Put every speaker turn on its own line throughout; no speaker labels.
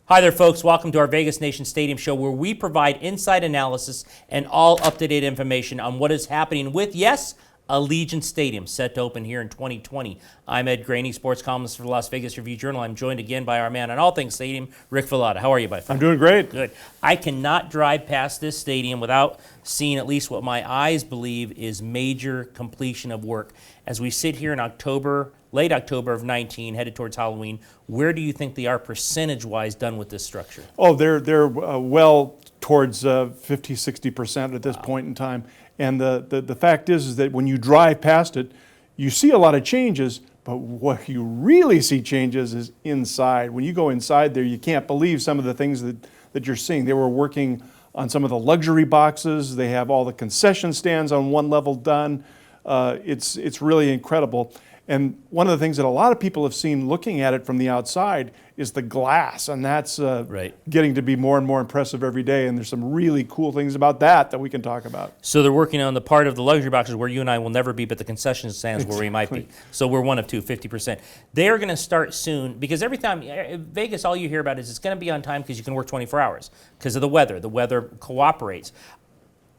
Hi there, folks. Welcome to our Vegas Nation Stadium show, where we provide inside analysis and all up-to-date information on what is happening with, yes, Allegiant Stadium, set to open here in 2020. I'm Ed Graney, sports columnist for the Las Vegas Review-Journal. I'm joined again by our man on all things stadium, Rick Velotta. How are you, my friend?
I'm doing great.
Good. I cannot drive past this stadium without seeing at least what my eyes believe is major completion of work. As we sit here in October, late October of 19, headed towards Halloween, where do you think they are percentage-wise done with this structure?
Oh, they're well towards 50, 60% at this point in time. And the fact is that when you drive past it, you see a lot of changes, but what you really see changes is inside. When you go inside there, you can't believe some of the things that you're seeing. They were working on some of the luxury boxes. They have all the concession stands on one level done. It's really incredible. And one of the things that a lot of people have seen looking at it from the outside is the glass, and that's getting to be more and more impressive every day, and there's some really cool things about that we can talk about.
So they're working on the part of the luxury boxes where you and I will never be, but the concession stands where we might be. So we're one of two, 50%. They're going to start soon, because every time, Vegas, all you hear about is it's going to be on time because you can work 24 hours because of the weather. The weather cooperates.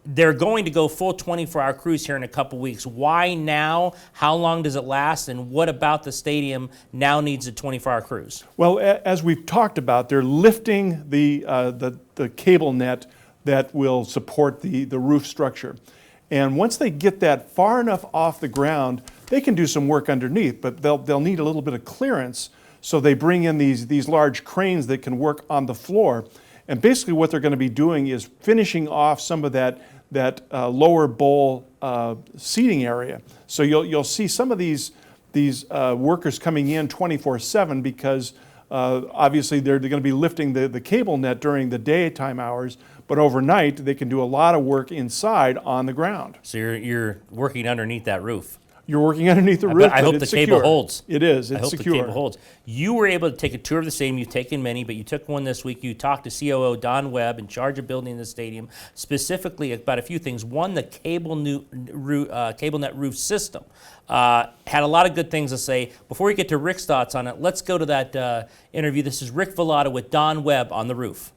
They're going to go full 24-hour cruise here in a couple weeks. Why now? How long does it last? And what about the stadium now needs a 24-hour cruise?
Well, as we've talked about, they're lifting the cable net that will support the roof structure. And once they get that far enough off the ground, they can do some work underneath, but they'll need a little bit of clearance. So they bring in these large cranes that can work on the floor. And basically what they're going to be doing is finishing off some of that lower bowl seating area. So you'll see some of these workers coming in 24/7 because obviously they're going to be lifting the cable net during the daytime hours, but overnight they can do a lot of work inside on the ground.
So you're working underneath that roof.
You're working underneath the roof.
I hope the cable holds.
It is.
It's secure. I hope the cable holds. You were able to take a tour of the stadium. You've taken many, but you took one this week. You talked to COO Don Webb, in charge of building the stadium, specifically about a few things. One, the cable net roof system. Had a lot of good things to say. Before we get to Rick's thoughts on it, let's go to that interview. This is Rick Velotta with Don Webb on the roof.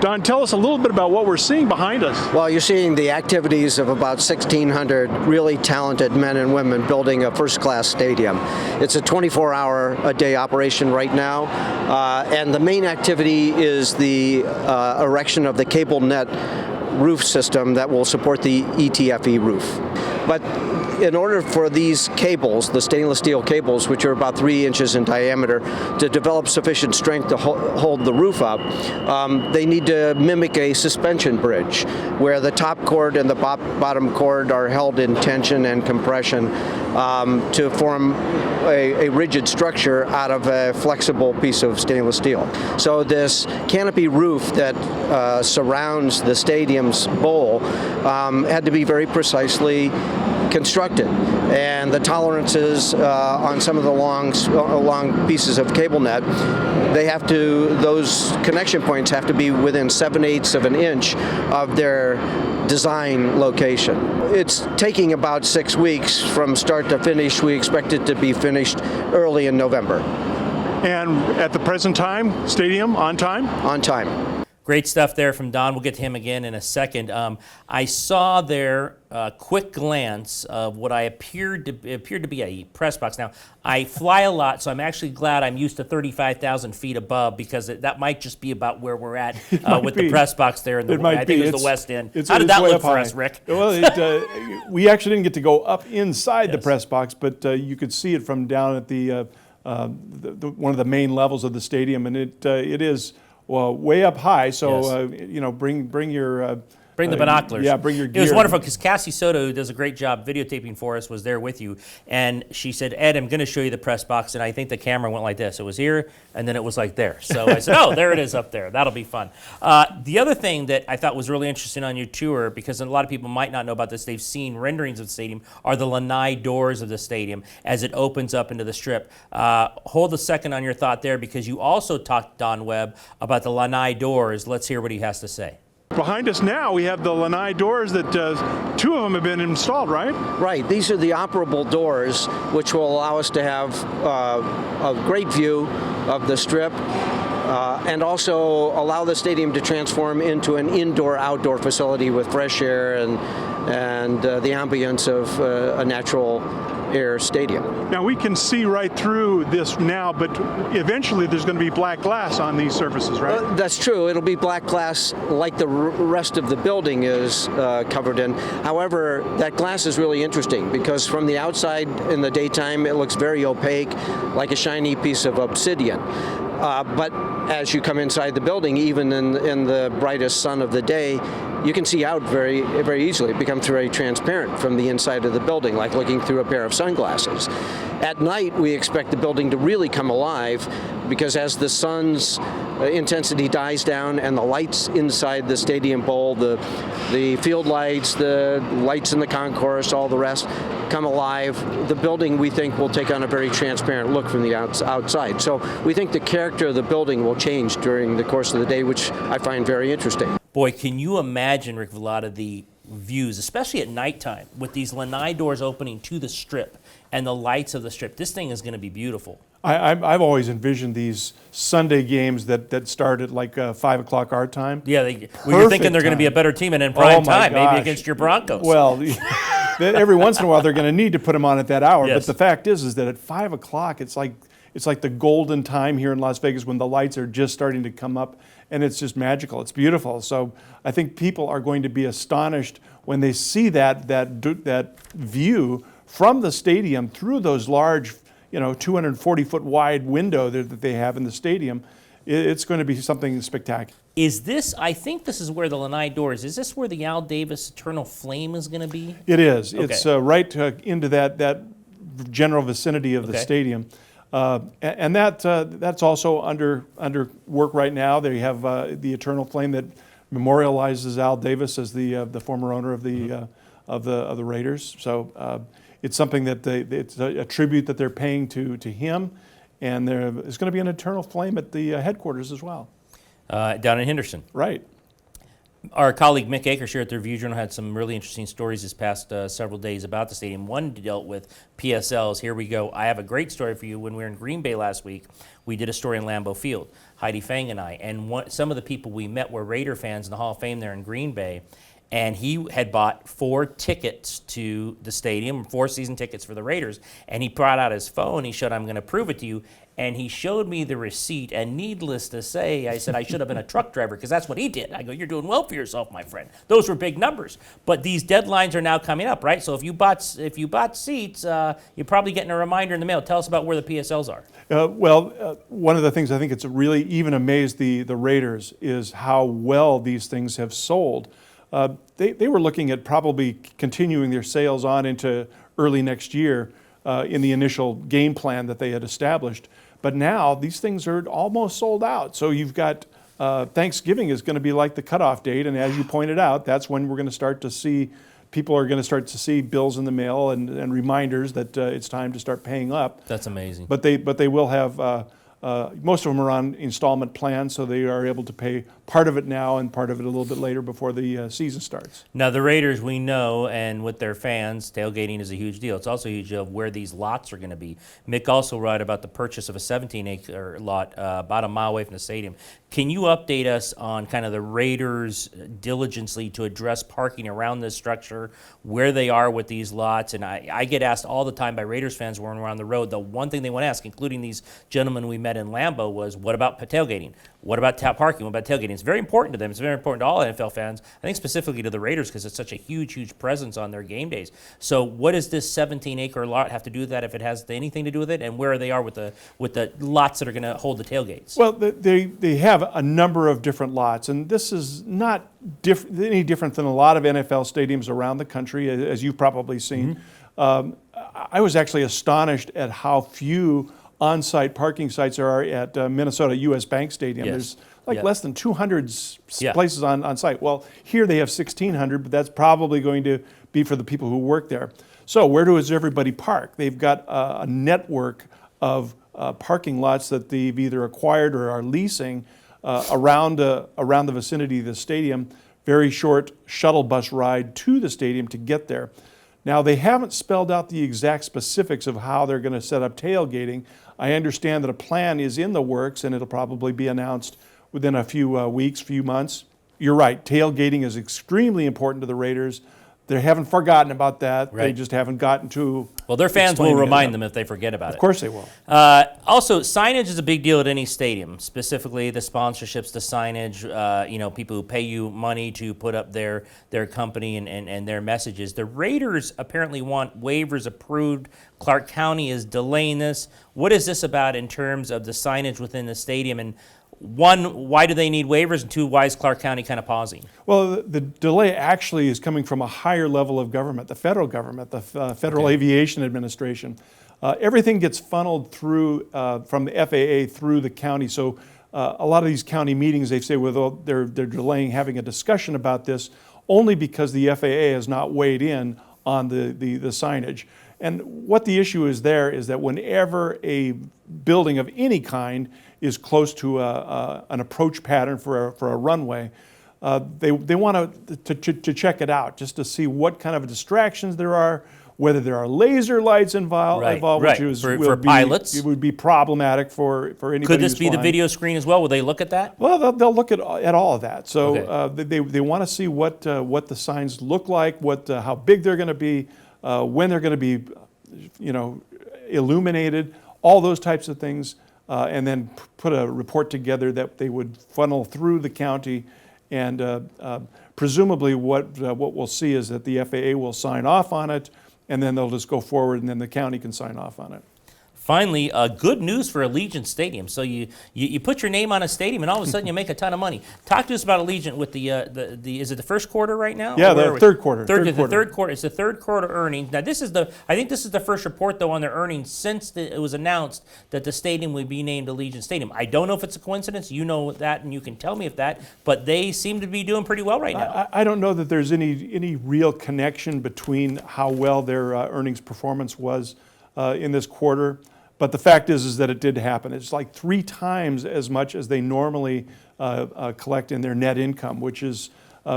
Don, tell us a little bit about what we're seeing behind us.
Well, you're seeing the activities of about 1,600 really talented men and women building a first-class stadium. It's a 24-hour-a-day operation right now, and the main activity is the erection of the cable net roof system that will support the ETFE roof. But in order for these cables, the stainless steel cables, which are about 3 inches in diameter, to develop sufficient strength to hold the roof up, they need to mimic a suspension bridge, where the top cord and the bottom cord are held in tension and compression to form a rigid structure out of a flexible piece of stainless steel. So this canopy roof that surrounds the stadium's bowl had to be very precisely constructed, and the tolerances on some of the long pieces of cable net, those connection points have to be within 7/8 of an inch of their design location. It's taking about 6 weeks from start to finish. We expect it to be finished early in November.
And at the present time, stadium on time?
On time.
Great stuff there from Don. We'll get to him again in a second. I saw there a quick glance of what I appeared to be a press box. Now, I fly a lot, so I'm actually glad I'm used to 35,000 feet above, because that might just be about where we're at with the press box there. I think it was the West End. How did that look for us, Rick?
Well, we actually didn't get to go up inside the press box, but you could see it from down at the one of the main levels of the stadium, and it is way up high. So bring your
Bring the binoculars.
Yeah, bring your gear.
It was wonderful because Cassie Soto, who does a great job videotaping for us, was there with you. And she said, Ed, I'm going to show you the press box. And I think the camera went like this. It was here, and then it was like there. So I said, oh, there it is up there. That'll be fun. The other thing that I thought was really interesting on your tour, because a lot of people might not know about this, they've seen renderings of the stadium, are the lanai doors of the stadium as it opens up into the strip. Hold a second on your thought there, because you also talked to Don Webb about the lanai doors. Let's hear what he has to say.
Behind us now, we have the lanai doors that two of them have been installed, right?
Right. These are the operable doors, which will allow us to have a great view of the strip, and also allow the stadium to transform into an indoor-outdoor facility with fresh air and the ambience of a natural air stadium.
Now we can see right through this now, but eventually there's going to be black glass on these surfaces, right?
That's true. It'll be black glass like the rest of the building is covered in. However, that glass is really interesting because from the outside in the daytime it looks very opaque, like a shiny piece of obsidian. But as you come inside the building, even in the brightest sun of the day, you can see out very, very easily. It becomes very transparent from the inside of the building, like looking through a pair of sunglasses. At night, we expect the building to really come alive because as the sun's intensity dies down and the lights inside the stadium bowl, the field lights, the lights in the concourse, all the rest, come alive, the building, we think, will take on a very transparent look from the outside. So we think the character of the building will change during the course of the day, which I find very interesting.
Boy, can you imagine, Rick Velotta, the views, especially at nighttime, with these lanai doors opening to the strip and the lights of the strip. This thing is going to be beautiful.
I've always envisioned these Sunday games that start at like 5 o'clock our time.
Yeah, you're thinking they're going to be a better team and in prime time, maybe against your Broncos.
Well, every once in a while they're going to need to put them on at that hour.
Yes.
But the fact is that at 5 o'clock it's like the golden time here in Las Vegas when the lights are just starting to come up, and it's just magical. It's beautiful. So I think people are going to be astonished when they see that view from the stadium through those large, 240-foot wide window that they have in the stadium. It's going to be something spectacular.
Is this, I think this is where the lanai doors, is this where the Al Davis Eternal Flame is going to be?
It is.
Okay.
It's right into that general vicinity of the stadium. And that's also under work right now. They have the Eternal Flame that memorializes Al Davis as the former owner of the Raiders. So it's something that it's a tribute that they're paying to him, and there's going to be an Eternal Flame at the headquarters as well.
Down in Henderson.
Right.
Our colleague Mick Akers here at the Review Journal had some really interesting stories this past several days about the stadium. One dealt with PSLs. Here we go. I have a great story for you. When we were in Green Bay last week, we did a story in Lambeau Field, Heidi Fang and I. And some of the people we met were Raider fans in the Hall of Fame there in Green Bay. And he had bought 4 tickets to the stadium, 4 season tickets for the Raiders. And he brought out his phone. He showed, I'm going to prove it to you. And he showed me the receipt. And needless to say, I said I should have been a truck driver because that's what he did. I go, you're doing well for yourself, my friend. Those were big numbers. But these deadlines are now coming up, right? So if you bought seats, you're probably getting a reminder in the mail. Tell us about where the PSLs are.
One of the things I think it's really even amazed the Raiders is how well these things have sold. They were looking at probably continuing their sales on into early next year in the initial game plan that they had established. But now these things are almost sold out. So you've got Thanksgiving is going to be like the cutoff date. And as you pointed out, that's when we're going to start to see, people are going to start to see bills in the mail and reminders that it's time to start paying up.
That's amazing.
But they will have, most of them are on installment plans, so they are able to pay part of it now and part of it a little bit later before the season starts.
Now, the Raiders, we know, and with their fans, tailgating is a huge deal. It's also a huge deal of where these lots are going to be. Mick also wrote about the purchase of a 17-acre lot about a mile away from the stadium. Can you update us on kind of the Raiders' diligently to address parking around this structure, where they are with these lots? And I get asked all the time by Raiders fans when we're on the road, the one thing they want to ask, including these gentlemen we met in Lambeau, was what about tailgating? What about parking? What about tailgating? It's very important to them. It's very important to all NFL fans. I think specifically to the Raiders because it's such a huge, huge presence on their game days. So what does this 17-acre lot have to do with that, if it has anything to do with it, and where they are with the lots that are going to hold the tailgates?
Well, they have a number of different lots, and this is not any different than a lot of NFL stadiums around the country, as you've probably seen. Mm-hmm. I was actually astonished at how few on-site parking sites are at Minnesota U.S. Bank Stadium.
Yes.
There's less than 200 places on site. Well, here they have 1,600, but that's probably going to be for the people who work there. So where does everybody park? They've got a network of parking lots that they've either acquired or are leasing around the vicinity of the stadium. Very short shuttle bus ride to the stadium to get there. Now, they haven't spelled out the exact specifics of how they're going to set up tailgating. I understand that a plan is in the works, and it'll probably be announced within a few weeks, few months. You're right, tailgating is extremely important to the Raiders. They haven't forgotten about that.
Right.
They just haven't gotten to.
Well, their fans will
explaining it
remind
enough.
them if they forget about it.
Of course they will.
Also, signage is a big deal at any stadium, specifically the sponsorships, the signage, people who pay you money to put up their company and their messages. The Raiders apparently want waivers approved. Clark County is delaying this. What is this about in terms of the signage within the stadium? And one, why do they need waivers? And two, why is Clark County kind of pausing?
Well, the delay actually is coming from a higher level of government, the federal government, the Federal Aviation Administration. Everything gets funneled through from the FAA through the county. So a lot of these county meetings, they say, well, they're delaying having a discussion about this only because the FAA has not weighed in on the signage. And what the issue is there is that whenever a building of any kind is close to an approach pattern for a runway, they want to check it out just to see what kind of distractions there are, whether there are laser lights involved,
Right.
which is,
For pilots.
It would be problematic for anybody.
Could this
who's
be the
flying.
video screen as well? Will they look at that?
Well, they'll look at all of that. So
Okay.
they want to see what the signs look like, how big they're going to be, when they're going to be, illuminated, all those types of things, and then put a report together that they would funnel through the county, and presumably what we'll see is that the FAA will sign off on it, and then they'll just go forward, and then the county can sign off on it.
Finally, good news for Allegiant Stadium. So you put your name on a stadium, and all of a sudden you make a ton of money. Talk to us about Allegiant with the is it the first quarter right now?
Yeah,
Or where
the
are we?
third quarter.
The third quarter. It's the third quarter earnings. Now I think this is the first report though on their earnings since it was announced that the stadium would be named Allegiant Stadium. I don't know if it's a coincidence. You know that, and you can tell me if that. But they seem to be doing pretty well right now.
I don't know that there's any real connection between how well their earnings performance was in this quarter. But the fact is that it did happen. It's like 3 times as much as they normally collect in their net income, which is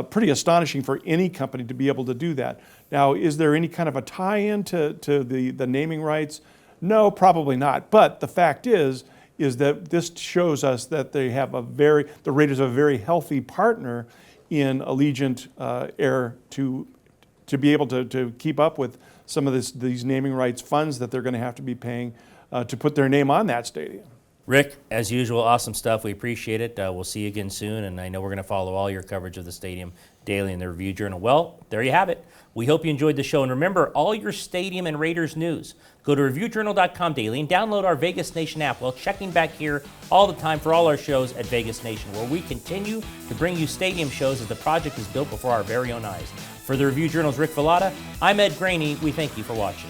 pretty astonishing for any company to be able to do that. Now, is there any kind of a tie-in to the naming rights? No, probably not. But the fact is that this shows us that the Raiders have a very healthy partner in Allegiant Air to be able to keep up with some of these naming rights funds that they're going to have to be paying to put their name on that stadium.
Rick, as usual, awesome stuff. We appreciate it. We'll see you again soon, and I know we're going to follow all your coverage of the stadium daily in the Review Journal. Well, there you have it. We hope you enjoyed the show, and remember all your stadium and Raiders news. Go to reviewjournal.com daily and download our Vegas Nation app while checking back here all the time for all our shows at Vegas Nation, where we continue to bring you stadium shows as the project is built before our very own eyes. For the Review Journal's Rick Velotta, I'm Ed Graney. We thank you for watching.